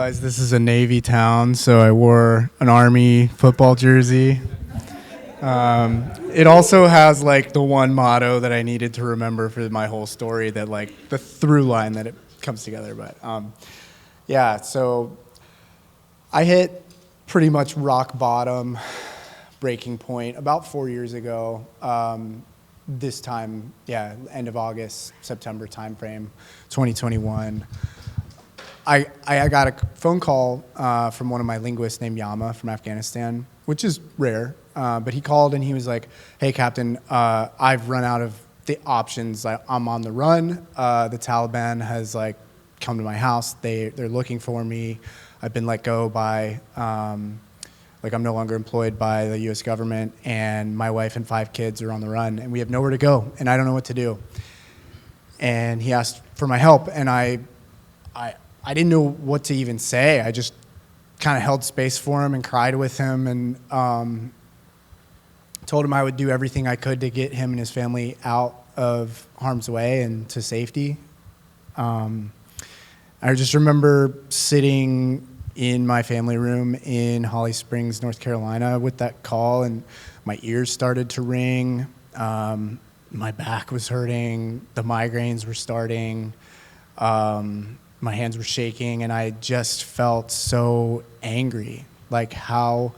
realize this is a Navy town, so I wore an Army football jersey. It also has like the one motto that I needed to remember for my whole story, that like the through line that it comes together. But yeah, so I hit pretty much rock bottom, breaking point about 4 years ago. This time, yeah, end of August, September timeframe, 2021. I got a phone call from one of my linguists named Yama from Afghanistan, which is rare, but he called and he was like, "Hey, Captain, I've run out of the options. I'm on the run. The Taliban has like come to my house. They're looking for me. I've been let go by, like I'm no longer employed by the U.S. government, and my wife and 5 kids are on the run, and we have nowhere to go, and I don't know what to do." And he asked for my help, and I didn't know what to even say. I just kind of held space for him and cried with him, and told him I would do everything I could to get him and his family out of harm's way and to safety. I just remember sitting in my family room in Holly Springs, North Carolina with that call, and my ears started to ring. My back was hurting. The migraines were starting. My hands were shaking, and I just felt so angry. Like, how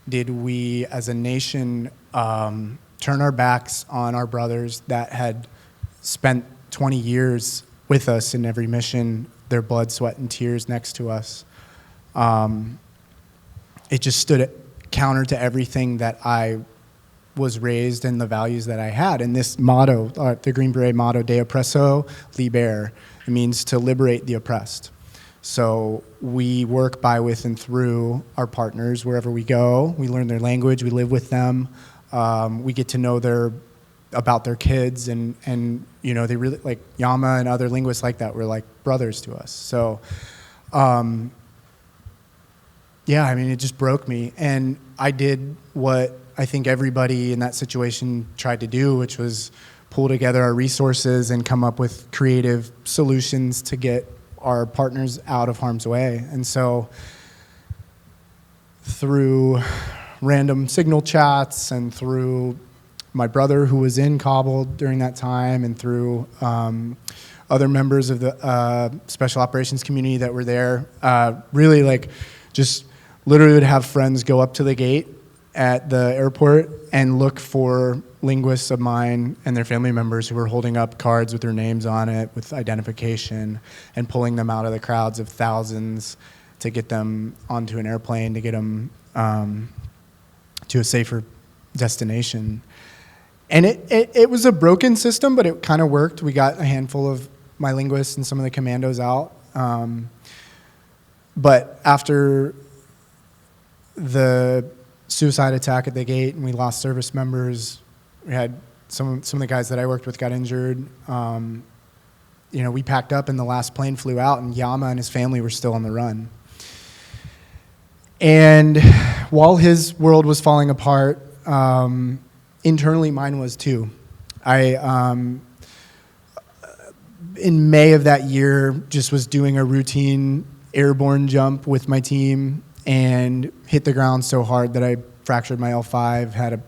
did we as a nation turn our backs on our brothers that had spent 20 years with us in every mission, their blood, sweat, and tears next to us? It just stood counter to everything that I was raised and the values that I had. And this motto, the Green Beret motto, De Oppresso Liber, it means to liberate the oppressed. So we work by, with, and through our partners wherever we go. We learn their language, we live with them, we get to know about their kids, and you know, they really, like Yama and other linguists like that, were like brothers to us. So yeah, I mean, it just broke me. And I did what I think everybody in that situation tried to do, which was pull together our resources and come up with creative solutions to get our partners out of harm's way. And so through random signal chats and through my brother who was in Kabul during that time, and through other members of the special operations community that were there, really like just literally would have friends go up to the gate at the airport and look for linguists of mine and their family members who were holding up cards with their names on it with identification, and pulling them out of the crowds of thousands to get them onto an airplane, to get them to a safer destination. And it was a broken system, but it kind of worked. We got a handful of my linguists and some of the commandos out. But after the suicide attack at the gate and we lost service members, we had some of the guys that I worked with got injured. You know, we packed up and the last plane flew out, and Yama and his family were still on the run. And while his world was falling apart, internally mine was too. In May of that year, just was doing a routine airborne jump with my team and hit the ground so hard that I fractured my L5, had a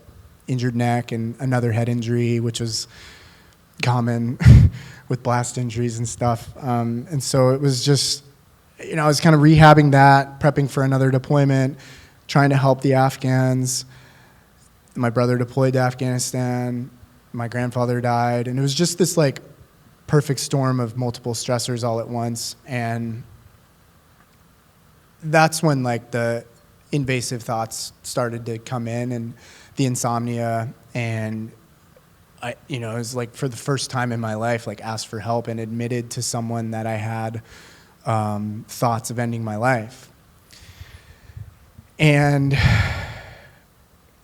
injured neck and another head injury, which was common with blast injuries and stuff. And so it was just, you know, I was kind of rehabbing that, prepping for another deployment, trying to help the Afghans. My brother deployed to Afghanistan. My grandfather died. And it was just this like perfect storm of multiple stressors all at once. And that's when like the invasive thoughts started to come in, and the insomnia, and I, you know, it was like for the first time in my life, like asked for help and admitted to someone that I had thoughts of ending my life. And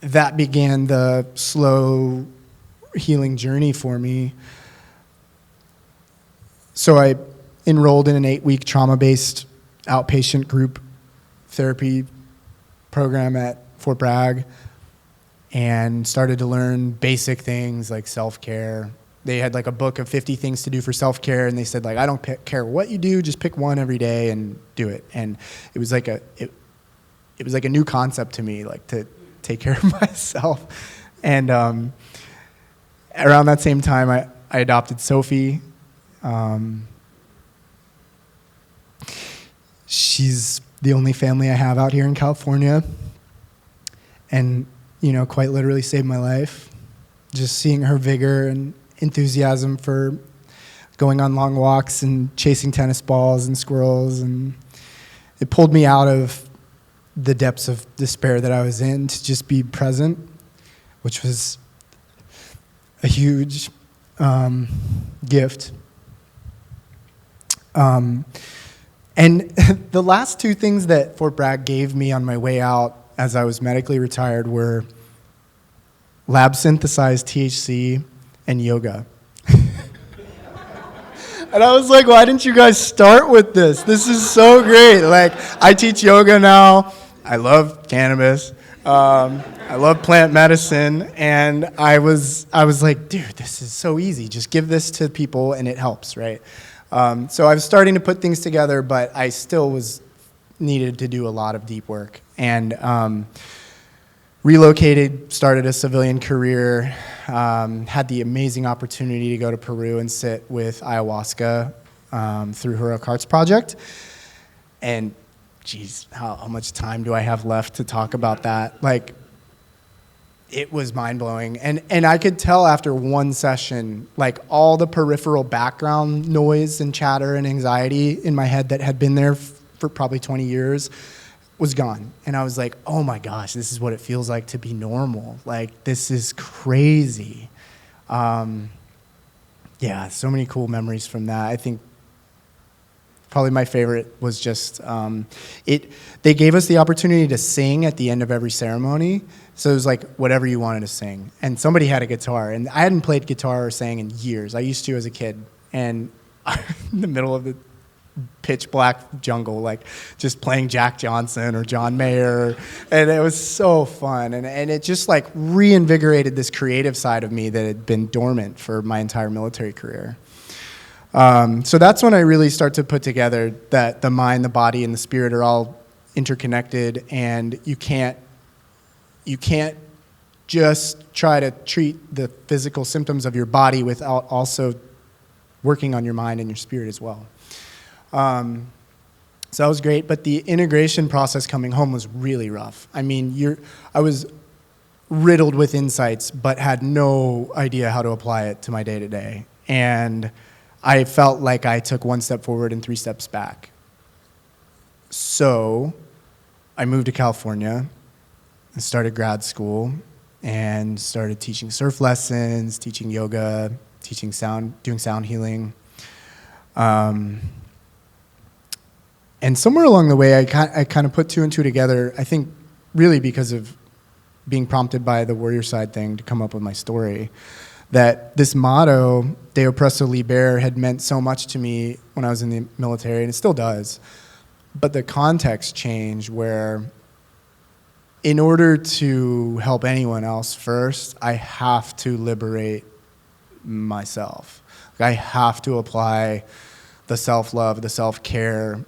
that began the slow healing journey for me. So I enrolled in an 8-week trauma-based outpatient group therapy program at Fort Bragg, and started to learn basic things like self-care, they had like a book of 50 things to do for self-care, and they said like, I don't care what you do, just pick one every day and do it. And it was like it was like a new concept to me, like to take care of myself. And around that same time, I adopted Sophie. She's the only family I have out here in California, and quite literally saved my life. Just seeing her vigor and enthusiasm for going on long walks and chasing tennis balls and squirrels, and it pulled me out of the depths of despair that I was in to just be present, which was a huge gift. And the last two things that Fort Bragg gave me on my way out as I was medically retired were lab synthesized THC and yoga. And I was like, why didn't you guys start with this? This is so great. Like, I teach yoga now. I love cannabis. I love plant medicine. And I was like, dude, this is so easy. Just give this to people and it helps, right? So I was starting to put things together, but I still needed to do a lot of deep work. And relocated, started a civilian career, had the amazing opportunity to go to Peru and sit with ayahuasca through Heroic Hearts Project. And geez, how much time do I have left to talk about that? Like, it was mind-blowing. And I could tell after one session, like all the peripheral background noise and chatter and anxiety in my head that had been there for probably 20 years was gone. And I was like, oh my gosh, this is what it feels like to be normal. Like, this is crazy. Yeah, so many cool memories from that. I think probably my favorite was just, they gave us the opportunity to sing at the end of every ceremony. So it was like whatever you wanted to sing. And somebody had a guitar. And I hadn't played guitar or sang in years. I used to as a kid. And in the middle of the pitch black jungle, like just playing Jack Johnson or John Mayer. And it was so fun. And it just like reinvigorated this creative side of me that had been dormant for my entire military career. So that's when I really start to put together that the mind, the body, and the spirit are all interconnected, and you can't just try to treat the physical symptoms of your body without also working on your mind and your spirit as well. So that was great, but the integration process coming home was really rough. I mean, I was riddled with insights, but had no idea how to apply it to my day-to-day. And I felt like I took one step forward and 3 steps back. So I moved to California and started grad school and started teaching surf lessons, teaching yoga, doing sound healing. And somewhere along the way, I kind of put 2 and 2 together, I think really because of being prompted by the Warriorside thing to come up with my story, that this motto, De Oppresso Liber, had meant so much to me when I was in the military, and it still does. But the context changed where in order to help anyone else first, I have to liberate myself. I have to apply the self-love, the self-care,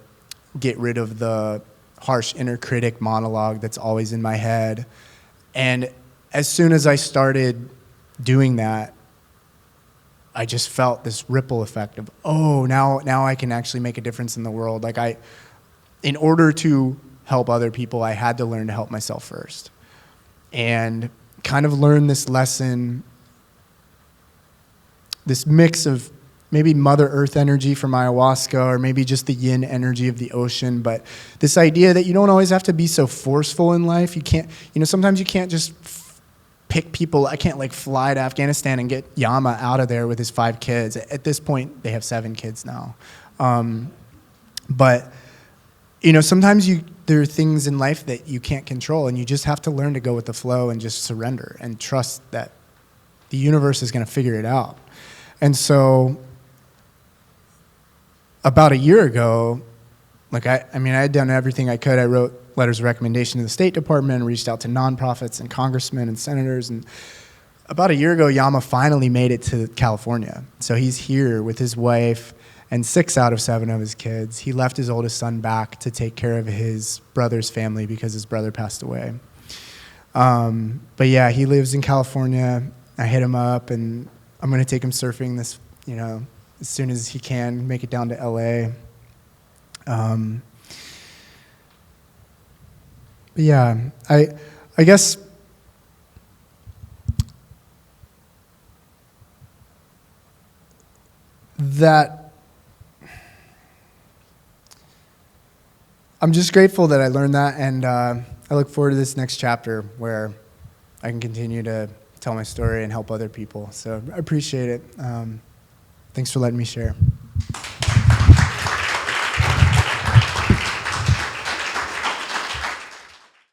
get rid of the harsh inner critic monologue that's always in my head. And as soon as I started doing that, I just felt this ripple effect of, oh, now I can actually make a difference in the world. Like, in order to help other people, I had to learn to help myself first. And kind of learn this lesson, this mix of maybe Mother Earth energy from ayahuasca, or maybe just the yin energy of the ocean, but this idea that you don't always have to be so forceful in life. You can't, sometimes you can't just pick people. I can't like fly to Afghanistan and get Yama out of there with his 5 kids. At this point, they have 7 kids now. But sometimes there are things in life that you can't control, and you just have to learn to go with the flow and just surrender and trust that the universe is going to figure it out. And so about a year ago, I had done everything I could. I wrote letters of recommendation to the State Department, reached out to nonprofits and congressmen and senators, and about a year ago, Yama finally made it to California. So he's here with his wife and 6 out of 7 of his kids. He left his oldest son back to take care of his brother's family because his brother passed away. But yeah, he lives in California. I hit him up, and I'm going to take him surfing this, as soon as he can, make it down to LA. But yeah, I guess that I'm just grateful that I learned that, and I look forward to this next chapter where I can continue to tell my story and help other people. So I appreciate it. Thanks for letting me share.